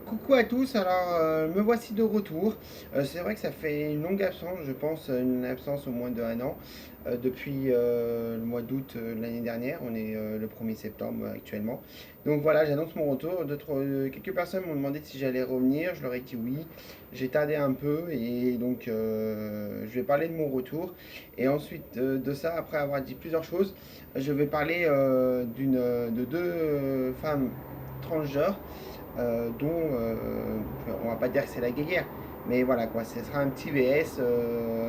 Coucou à tous, alors me voici de retour. C'est vrai que ça fait une longue absence, je pense, une absence au moins de un an, depuis le mois d'août de l'année dernière, on est le 1er septembre actuellement. Donc voilà, j'annonce mon retour. Quelques personnes m'ont demandé si j'allais revenir, je leur ai dit oui. J'ai tardé un peu et donc je vais parler de mon retour. Et ensuite de ça, après avoir dit plusieurs choses, je vais parler de deux femmes transgenres dont on va pas dire que c'est la guéguerre, mais voilà quoi, ce sera un petit VS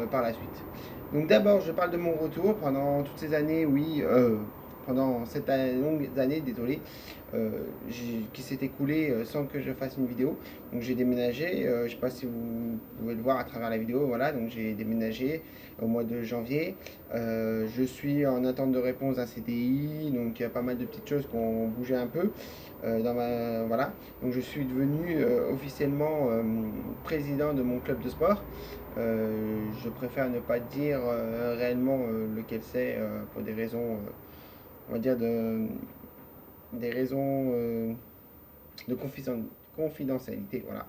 par la suite. Donc d'abord, je parle de mon retour pendant toutes ces années, oui, pendant cette longue année, désolé, qui s'est écoulée sans que je fasse une vidéo. Donc j'ai déménagé, je ne sais pas si vous pouvez le voir à travers la vidéo, voilà, donc j'ai déménagé au mois de janvier. Je suis en attente de réponse d'un CDI, donc il y a pas mal de petites choses qui ont bougé un peu voilà. Donc je suis devenu officiellement président de mon club de sport. Je préfère ne pas dire réellement lequel c'est pour des raisons, on va dire, des raisons de confidentialité. Voilà.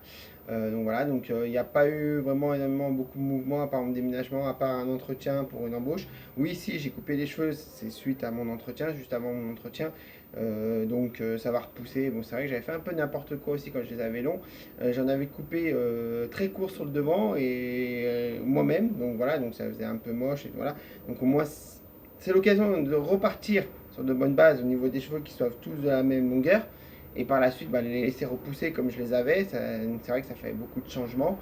Donc voilà, donc il n'y a pas eu vraiment énormément beaucoup de mouvements à part mon déménagement, à part un entretien pour une embauche. Oui, si j'ai coupé les cheveux, c'est suite à mon entretien, juste avant mon entretien. Donc ça va repousser. Bon, c'est vrai que j'avais fait un peu n'importe quoi aussi quand je les avais longs. J'en avais coupé très court sur le devant et moi-même. Donc voilà, donc ça faisait un peu moche et voilà. Donc au moins c'est l'occasion de repartir sur de bonnes bases au niveau des cheveux qui soient tous de la même longueur. Et par la suite, bah, les laisser repousser comme je les avais. C'est vrai que ça fait beaucoup de changements.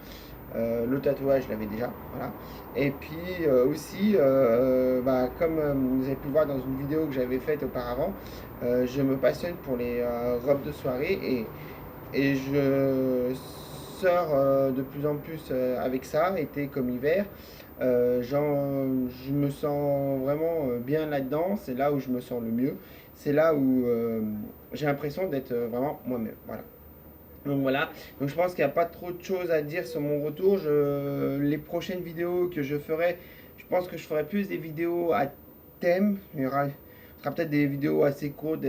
Le tatouage, je l'avais déjà. Voilà. Et puis aussi, bah, comme vous avez pu le voir dans une vidéo que j'avais faite auparavant, je me passionne pour les robes de soirée et je sors de plus en plus avec ça, été comme hiver. Je me sens vraiment bien là-dedans, c'est là où je me sens le mieux, c'est là où j'ai l'impression d'être vraiment moi-même. Voilà. Donc voilà, donc je pense qu'il n'y a pas trop de choses à dire sur mon retour. Les prochaines vidéos que je ferai, je pense que je ferai plus des vidéos à thème. Ce sera peut-être des vidéos assez courtes,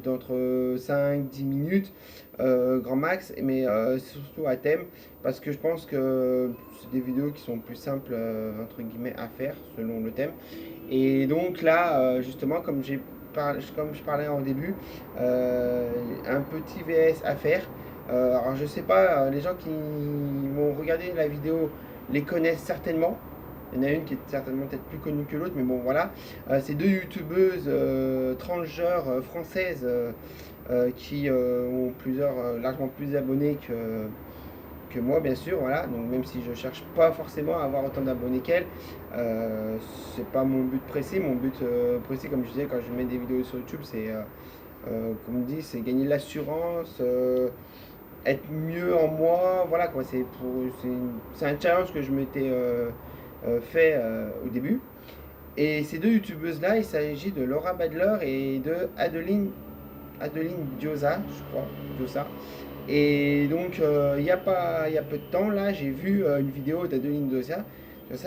d'entre 5 10 minutes, grand max, mais surtout à thème, parce que je pense que c'est des vidéos qui sont plus simples, entre guillemets, à faire selon le thème. Et donc là, justement, comme je parlais en début, un petit VS à faire. Alors je sais pas, les gens qui vont regarder la vidéo les connaissent certainement. Il y en a une qui est certainement peut-être plus connue que l'autre, mais bon voilà. C'est deux youtubeuses transgenres françaises qui ont largement plus d'abonnés que moi, bien sûr. Voilà. Donc même si je cherche pas forcément à avoir autant d'abonnés qu'elles, c'est pas mon but précis. Mon but précis, comme je disais, quand je mets des vidéos sur YouTube, c'est comme on dit, c'est gagner de l'assurance, être mieux en moi, voilà quoi, c'est un challenge que je m'étais fait au début. Et ces deux youtubeuses là, il s'agit de Laura Badler et de Adeline Diosa, je crois, Diosa. Et donc il y a peu de temps là, j'ai vu une vidéo d'Adeline Diosa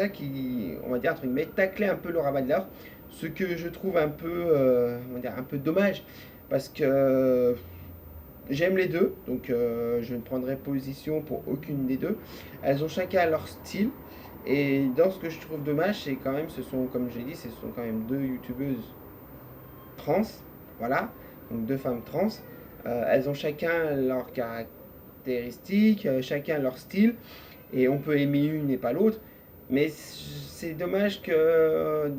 qui, on va dire entre guillemets, taclait un peu Laura Badler, ce que je trouve un peu, on va dire, un peu dommage parce que j'aime les deux, donc je ne prendrai position pour aucune des deux. Elles ont chacun leur style. Et dans ce que je trouve dommage, c'est quand même, comme j'ai dit, ce sont quand même deux youtubeuses trans, voilà, donc deux femmes trans. Elles ont chacun leurs caractéristiques, chacun leur style, et on peut aimer une et pas l'autre. Mais c'est dommage que,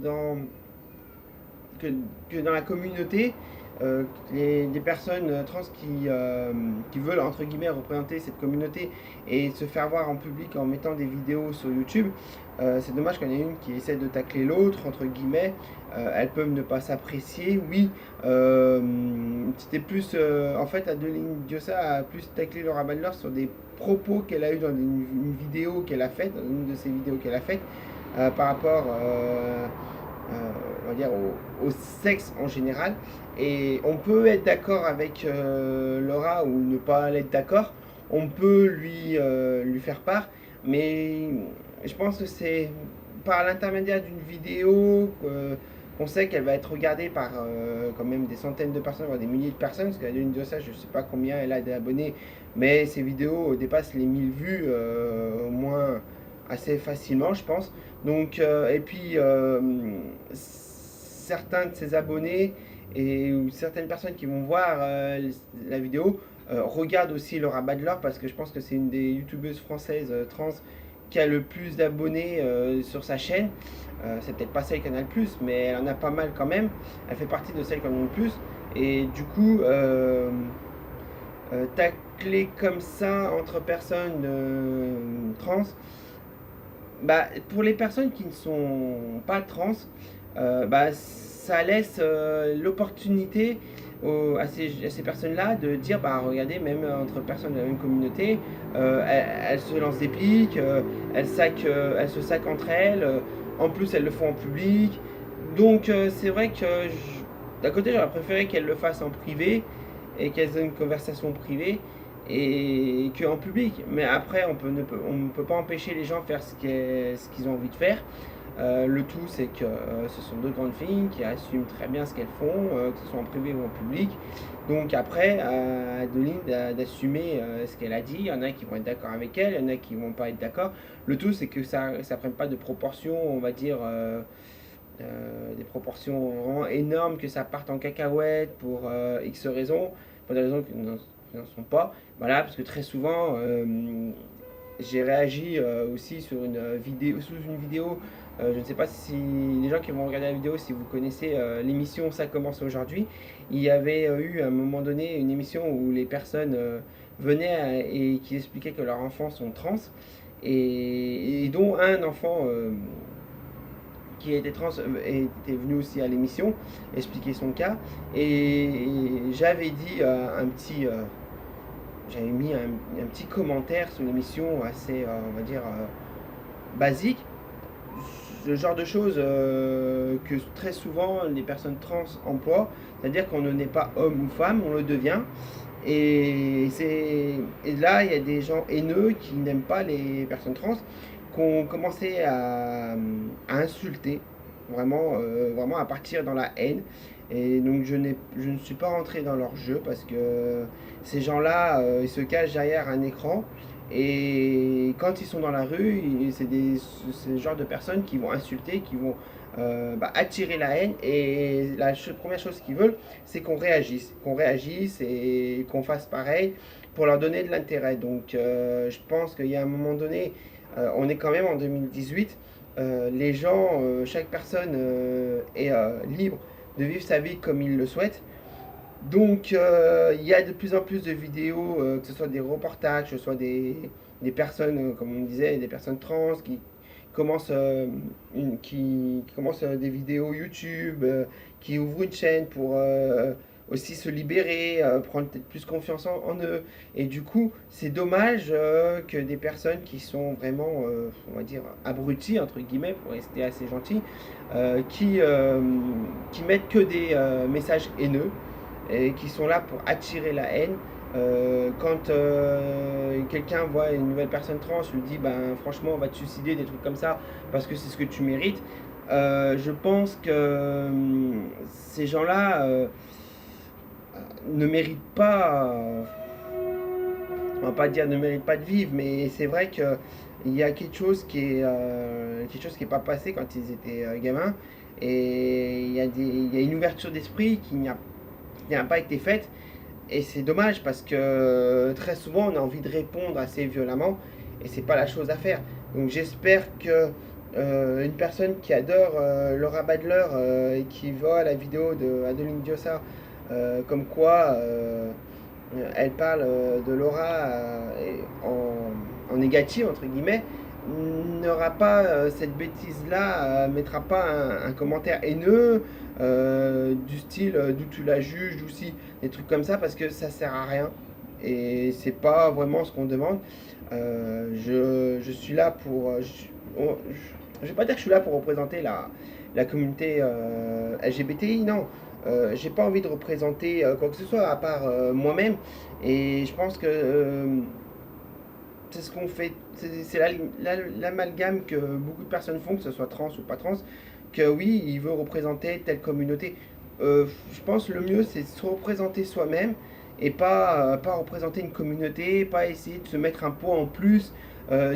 que dans la communauté, des personnes trans qui veulent entre guillemets représenter cette communauté et se faire voir en public en mettant des vidéos sur YouTube, c'est dommage qu'il y en ait une qui essaie de tacler l'autre entre guillemets. Elles peuvent ne pas s'apprécier, oui. C'était plus en fait Adeline Diossa a plus taclé Laura Badler sur des propos qu'elle a eu dans une vidéo qu'elle a faite, dans une de ses vidéos qu'elle a faite, par rapport on va dire au sexe en général. Et on peut être d'accord avec Laura ou ne pas l'être d'accord. On peut lui faire part, mais je pense que c'est par l'intermédiaire d'une vidéo on sait qu'elle va être regardée par quand même des centaines de personnes, voire des milliers de personnes, parce qu'Adeline Diossa, je ne sais pas combien elle a d'abonnés, mais ses vidéos dépassent les 1000 vues au moins assez facilement, je pense. Donc, et puis, certains de ses abonnés ou certaines personnes qui vont voir la vidéo regardent aussi Laura Badler parce que je pense que c'est une des youtubeuses françaises trans qui a le plus d'abonnés sur sa chaîne. C'est peut-être pas celle Canal+, mais elle en a pas mal quand même. Elle fait partie de celles qui en ont le plus. Et du coup, tacler comme ça entre personnes trans, bah, pour les personnes qui ne sont pas trans, bah, ça laisse l'opportunité à ces personnes-là de dire bah regardez, même entre personnes de la même communauté, elles se lancent des piques, elles se sacent entre elles, en plus elles le font en public. Donc c'est vrai que d'un côté j'aurais préféré qu'elles le fassent en privé et qu'elles aient une conversation privée et qu'en public. Mais après on ne peut pas empêcher les gens de faire ce qu'ils ont envie de faire. Le tout, c'est que ce sont deux grandes filles qui assument très bien ce qu'elles font, que ce soit en privé ou en public. Donc après, à Adeline d'assumer ce qu'elle a dit. Il y en a qui vont être d'accord avec elle, il y en a qui vont pas être d'accord. Le tout, c'est que ça ne prenne pas de proportions, on va dire, des proportions vraiment énormes, que ça parte en cacahuète pour X raisons, pour des raisons qui n'en sont pas. Voilà, parce que très souvent, j'ai réagi aussi sur sous une vidéo. Je ne sais pas si les gens qui vont regarder la vidéo, si vous connaissez l'émission Ça commence aujourd'hui, il y avait eu à un moment donné une émission où les personnes venaient et qui expliquaient que leurs enfants sont trans et dont un enfant qui était trans était venu aussi à l'émission expliquer son cas et j'avais dit j'avais mis un petit commentaire sur l'émission assez on va dire basique, le genre de choses que très souvent les personnes trans emploient, c'est-à-dire qu'on ne naît pas homme ou femme, on le devient. Et là, il y a des gens haineux qui n'aiment pas les personnes trans, qui ont commencé à insulter, vraiment à partir dans la haine. Et donc je ne suis pas rentré dans leur jeu parce que ces gens-là, ils se cachent derrière un écran. Et quand ils sont dans la rue, c'est ce genre de personnes qui vont insulter, qui vont attirer la haine. Et la première chose qu'ils veulent, c'est qu'on réagisse et qu'on fasse pareil pour leur donner de l'intérêt. Donc je pense qu'il y a un moment donné, on est quand même en 2018, les gens, chaque personne est libre de vivre sa vie comme il le souhaite. Donc, il y a de plus en plus de vidéos, que ce soit des reportages, que ce soit des personnes, comme on disait, des personnes trans commencent, qui commencent des vidéos YouTube, qui ouvrent une chaîne pour aussi se libérer, prendre peut-être plus confiance en eux. Et du coup, c'est dommage que des personnes qui sont vraiment, on va dire, abruties, entre guillemets, pour rester assez gentil, qui mettent que des messages haineux et qui sont là pour attirer la haine. Quand quelqu'un voit une nouvelle personne trans, lui dit ben franchement on va te suicider, des trucs comme ça, parce que c'est ce que tu mérites. Je pense que ces gens-là ne méritent pas, on va pas dire ne méritent pas de vivre, mais c'est vrai que il y a quelque chose qui est pas passé quand ils étaient gamins, et il y a une ouverture d'esprit qui n'a pas été faite. Et c'est dommage parce que très souvent on a envie de répondre assez violemment et c'est pas la chose à faire. Donc j'espère que une personne qui adore Laura Badler et qui voit la vidéo de Adeline Diossa comme quoi elle parle de Laura en négatif entre guillemets, n'aura pas cette bêtise-là, mettra pas un commentaire haineux du style d'où tu la juges, ou si des trucs comme ça, parce que ça sert à rien et c'est pas vraiment ce qu'on demande. Je suis là pour. Je vais pas dire que je suis là pour représenter la communauté LGBTI, non. J'ai pas envie de représenter quoi que ce soit à part moi-même et je pense que c'est ce qu'on fait, c'est l'amalgame que beaucoup de personnes font, que ce soit trans ou pas trans, que oui, il veut représenter telle communauté. Je pense le mieux c'est de se représenter soi-même et pas représenter une communauté, pas essayer de se mettre un poids en plus,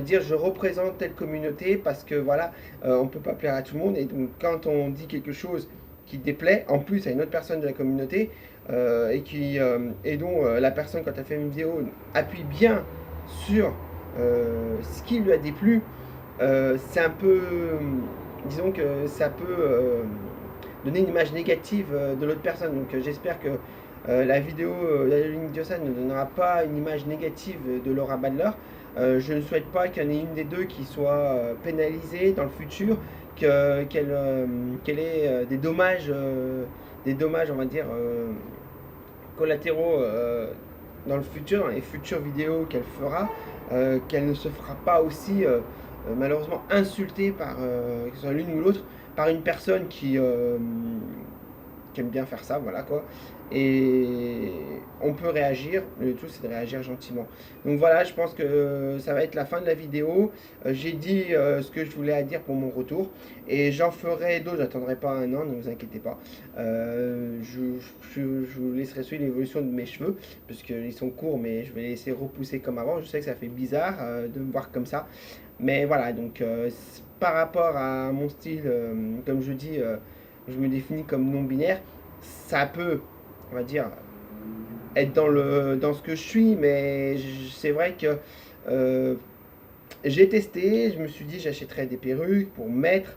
dire je représente telle communauté parce que voilà, on peut pas plaire à tout le monde et donc quand on dit quelque chose qui déplaît en plus à une autre personne de la communauté et dont la personne quand elle fait une vidéo appuie bien sur ce qui lui a déplu, c'est un peu, disons que ça peut donner une image négative de l'autre personne. Donc j'espère que la vidéo d'Adeline Diosan ne donnera pas une image négative de Laura Badler. Je ne souhaite pas qu'il y en ait une des deux qui soit pénalisée dans le futur, qu'elle ait des dommages, on va dire, collatéraux dans le futur, dans les futures vidéos qu'elle fera, qu'elle ne se fera pas aussi malheureusement insultée par, que ce soit l'une ou l'autre, par une personne qui aime bien faire ça, voilà quoi. Et on peut réagir, le tout c'est de réagir gentiment. Donc voilà, je pense que ça va être la fin de la vidéo. J'ai dit ce que je voulais à dire pour mon retour. Et j'en ferai d'autres, j'attendrai pas un an, ne vous inquiétez pas. Je vous laisserai suivre l'évolution de mes cheveux, parce qu'ils sont courts, mais je vais les laisser repousser comme avant. Je sais que ça fait bizarre de me voir comme ça. Mais voilà, donc par rapport à mon style, comme je dis, je me définis comme non-binaire. Ça peut, on va dire, être dans ce que je suis, mais c'est vrai que euh, j'ai testé, je me suis dit j'achèterais des perruques pour mettre,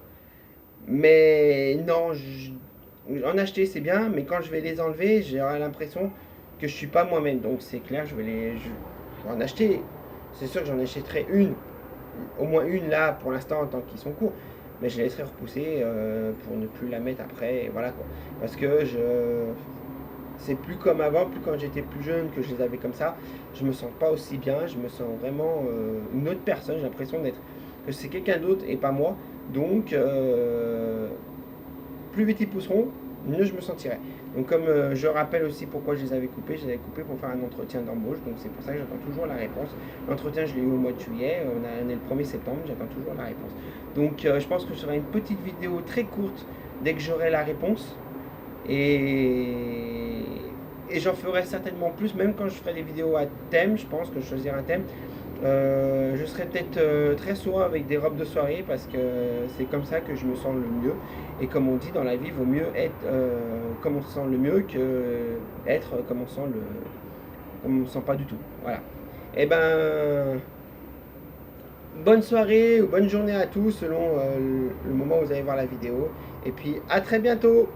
mais non, en acheter c'est bien, mais quand je vais les enlever, j'aurai l'impression que je suis pas moi-même. Donc c'est clair, je vais en acheter. C'est sûr que j'en achèterai une, au moins une là pour l'instant en tant qu'ils sont courts, mais je les laisserai repousser pour ne plus la mettre après, et voilà quoi. Parce que c'est plus comme avant, plus quand j'étais plus jeune que je les avais comme ça. Je me sens pas aussi bien, je me sens vraiment une autre personne. J'ai l'impression d'être que c'est quelqu'un d'autre et pas moi. Donc, plus vite ils pousseront, mieux je me sentirai. Donc, comme je rappelle aussi pourquoi je les avais coupés pour faire un entretien d'embauche. Donc, c'est pour ça que j'attends toujours la réponse. L'entretien, je l'ai eu au mois de juillet. On est le 1er septembre, j'attends toujours la réponse. Donc, je pense que je ferai une petite vidéo très courte dès que j'aurai la réponse. Et, et j'en ferai certainement plus, même quand je ferai des vidéos à thème, je pense que je choisirai un thème. Je serai peut-être très souvent avec des robes de soirée parce que c'est comme ça que je me sens le mieux. Et comme on dit dans la vie, il vaut mieux être comme on se sent le mieux que être comme on se sent pas du tout. Voilà. Et ben, bonne soirée ou bonne journée à tous selon le moment où vous allez voir la vidéo. Et puis à très bientôt.